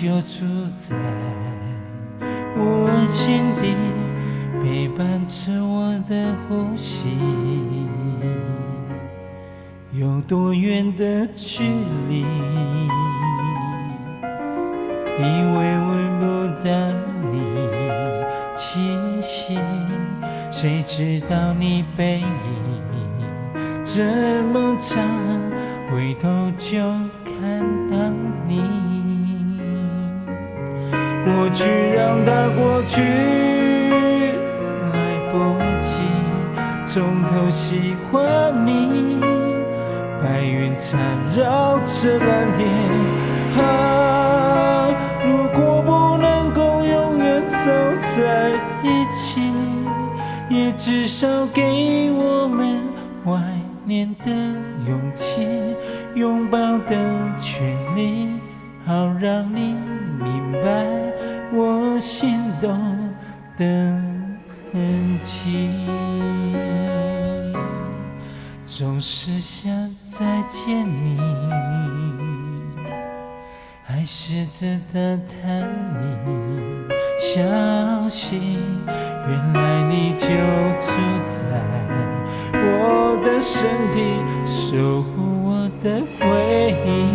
就住在我心底，陪伴着我的呼吸。有多远的距离，以为会落到你气息，谁知道你背影这么长，回头就看到你。过去让它过去，来不及从头喜欢你。白云缠绕着蓝天，如果不能够永远走在一起，也至少给我们怀念的勇气，拥抱的权利，好让你明白我心动的痕迹。总是想再见你，还试着打探你消息，原来你就住在我的身体，守护我的回忆。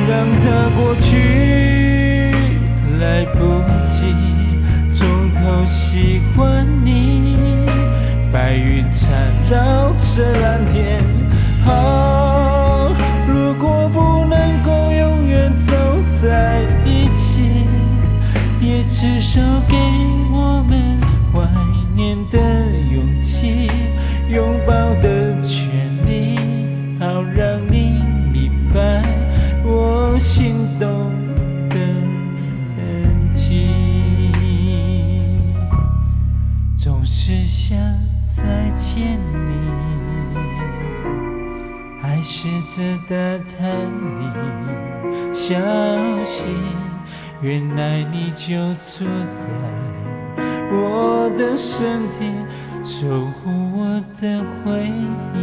让它过去，来不及从头喜欢你。白云缠绕着蓝天，如果不能够永远走在一起，也至少给我们怀念的勇气，拥抱的权利，好让你明白我心动的痕迹。总是想再见你，还试着打探你消息，原来你就住在我的身体，守护我的回忆。